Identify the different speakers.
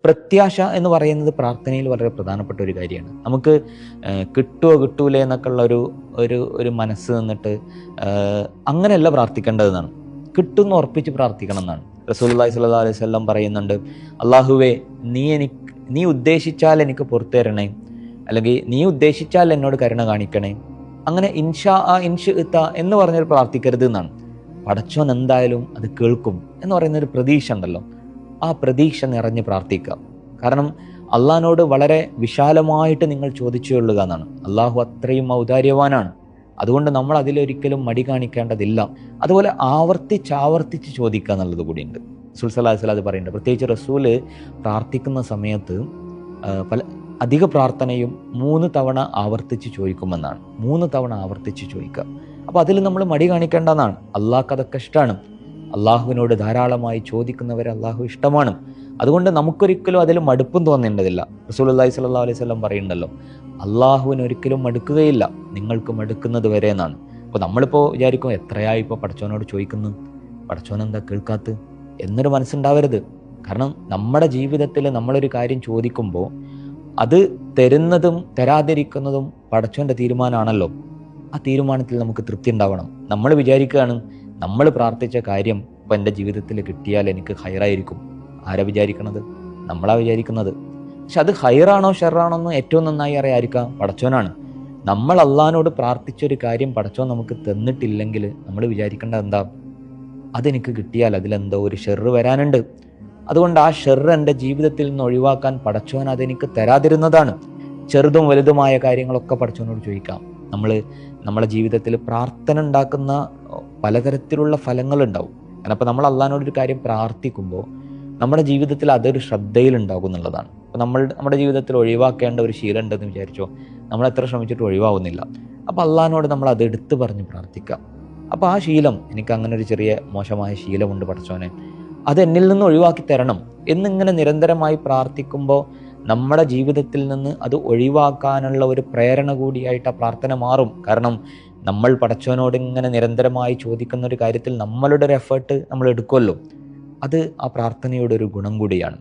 Speaker 1: പ്രത്യാശ എന്ന് പറയുന്നത് പ്രാർത്ഥനയിൽ വളരെ പ്രധാനപ്പെട്ട ഒരു കാര്യമാണ്. നമുക്ക് കിട്ടുമോ കിട്ടൂലേ എന്നൊക്കെ ഉള്ള ഒരു മനസ്സ് നിന്നിട്ട് അങ്ങനെയല്ല പ്രാർത്ഥിക്കേണ്ടതെന്നാണ്. കിട്ടുമെന്ന് ഉറപ്പിച്ച് പ്രാർത്ഥിക്കണം എന്നാണ്. റസൂലുള്ളാഹി സ്വല്ലല്ലാഹു അലൈഹി വസല്ലം പറയുന്നുണ്ട്, അള്ളാഹുവേ നീ ഉദ്ദേശിച്ചാൽ എനിക്ക് പുറത്തു തരണേ, അല്ലെങ്കിൽ നീ ഉദ്ദേശിച്ചാൽ എന്നോട് കരുണ കാണിക്കണേ. അങ്ങനെ ഇൻഷാ ഇൻഷിഅ്ത എന്ന് പറഞ്ഞൊരു പ്രാർത്ഥിക്കരുത് എന്നാണ്. പടച്ചോൻ എന്തായാലും അത് കേൾക്കും എന്ന് പറയുന്നൊരു പ്രതീക്ഷ ഉണ്ടല്ലോ, ആ പ്രതീക്ഷ നിറഞ്ഞ് പ്രാർത്ഥിക്കുക. കാരണം അള്ളാഹിനോട് വളരെ വിശാലമായിട്ട് നിങ്ങൾ ചോദിച്ചു കൊള്ളുക എന്നാണ്. അള്ളാഹു അത്രയും ഔദാര്യവാനാണ്. അതുകൊണ്ട് നമ്മൾ അതിലൊരിക്കലും മടി കാണിക്കേണ്ടതില്ല. അതുപോലെ ആവർത്തിച്ച് ചോദിക്കുക എന്നുള്ളത് കൂടിയുണ്ട്. റസൂൽ സല്ലല്ലാഹു അലൈഹി വസല്ലം അത് പറയുന്നുണ്ട്. പ്രത്യേകിച്ച് റസൂല് പ്രാർത്ഥിക്കുന്ന സമയത്ത് അധിക പ്രാർത്ഥനയും 3 തവണ ആവർത്തിച്ച് ചോദിക്കുമെന്നാണ്. 3 തവണ ആവർത്തിച്ച് ചോദിക്കുക. അപ്പോൾ അതിൽ നമ്മൾ മടി കാണിക്കേണ്ടെന്നാണ്. അള്ളാഹ്ക്ക് അതൊക്കെ ഇഷ്ടമാണ്. അള്ളാഹുവിനോട് ധാരാളമായി ചോദിക്കുന്നവരെ അള്ളാഹു ഇഷ്ടമാണ്. അതുകൊണ്ട് നമുക്കൊരിക്കലും അതിൽ മടുപ്പും തോന്നേണ്ടതില്ല. റസൂലുള്ളാഹി സ്വല്ലല്ലാഹു അലൈഹി വസല്ലം പറയുന്നുണ്ടല്ലോ, അള്ളാഹുവിന് ഒരിക്കലും മടുക്കുകയില്ല, നിങ്ങൾക്ക് മടുക്കുന്നത് വരെ എന്നാണ്. അപ്പോൾ നമ്മളിപ്പോൾ വിചാരിക്കും, എത്രയായി ഇപ്പോൾ പടച്ചോനോട് ചോദിക്കുന്നു, പടച്ചോൻ എന്താ കേൾക്കാത്ത എന്നൊരു മനസ്സുണ്ടാവരുത്. കാരണം നമ്മുടെ ജീവിതത്തിൽ നമ്മളൊരു കാര്യം ചോദിക്കുമ്പോൾ അത് തരുന്നതും തരാതിരിക്കുന്നതും പടച്ചോൻ്റെ തീരുമാനമാണല്ലോ. ആ തീരുമാനത്തിൽ നമുക്ക് തൃപ്തി ഉണ്ടാവണം. നമ്മൾ വിചാരിക്കുകയാണ്, നമ്മൾ പ്രാർത്ഥിച്ച കാര്യം ഇപ്പം എൻ്റെ ജീവിതത്തിൽ കിട്ടിയാൽ എനിക്ക് ഹൈറായിരിക്കും. ആരാ വിചാരിക്കണത്? നമ്മളാ വിചാരിക്കുന്നത്. പക്ഷെ അത് ഹൈറാണോ ഷെറാണോ എന്ന് ഏറ്റവും നന്നായി അറിയാതിരിക്കാം പടച്ചോനാണ്. നമ്മൾ അള്ളാഹിനോട് പ്രാർത്ഥിച്ചൊരു കാര്യം പടച്ചോൻ നമുക്ക് തന്നിട്ടില്ലെങ്കിൽ നമ്മൾ വിചാരിക്കേണ്ടത് എന്താ, അതെനിക്ക് കിട്ടിയാൽ അതിലെന്തോ ഒരു ഷെറ് വരാനുണ്ട്. അതുകൊണ്ട് ആ ഷെറ് എൻ്റെ ജീവിതത്തിൽ നിന്ന് ഒഴിവാക്കാൻ പടച്ചോൻ അതെനിക്ക് തരാതിരുന്നതാണ്. ചെറുതും വലുതുമായ കാര്യങ്ങളൊക്കെ പടച്ചോനോട് ചോദിക്കാം. നമ്മളെ ജീവിതത്തിൽ പ്രാർത്ഥന ഉണ്ടാക്കുന്ന പലതരത്തിലുള്ള ഫലങ്ങളുണ്ടാവും. കാരണം അപ്പോൾ നമ്മൾ അള്ളാഹിനോടൊരു കാര്യം പ്രാർത്ഥിക്കുമ്പോൾ നമ്മുടെ ജീവിതത്തിൽ അതൊരു ശ്രദ്ധയിലുണ്ടാകും എന്നുള്ളതാണ്. അപ്പോൾ നമ്മുടെ ജീവിതത്തിൽ ഒഴിവാക്കേണ്ട ഒരു ശീലം ഉണ്ടെന്ന് വിചാരിച്ചോ, നമ്മൾ എത്ര ശ്രമിച്ചിട്ട് ഒഴിവാകുന്നില്ല. അപ്പോൾ അള്ളാഹിനോട് നമ്മൾ അത് എടുത്തു പറഞ്ഞ് പ്രാർത്ഥിക്കാം. അപ്പോൾ ആ ശീലം, എനിക്ക് അങ്ങനെ ഒരു ചെറിയ മോശമായ ശീലമുണ്ട് പടച്ചോനെ, അത് എന്നിൽ നിന്ന് ഒഴിവാക്കി തരണം എന്നിങ്ങനെ നിരന്തരമായി പ്രാർത്ഥിക്കുമ്പോൾ നമ്മുടെ ജീവിതത്തിൽ നിന്ന് അത് ഒഴിവാക്കാനുള്ള ഒരു പ്രേരണ കൂടിയായിട്ട് ആ പ്രാർത്ഥന മാറും. കാരണം നമ്മൾ പടച്ചവനോട് ഇങ്ങനെ നിരന്തരമായി ചോദിക്കുന്ന ഒരു കാര്യത്തിൽ നമ്മളുടെ ഒരു എഫേർട്ട് നമ്മൾ എടുക്കുമല്ലോ, അത് ആ പ്രാർത്ഥനയുടെ ഒരു ഗുണം കൂടിയാണ്.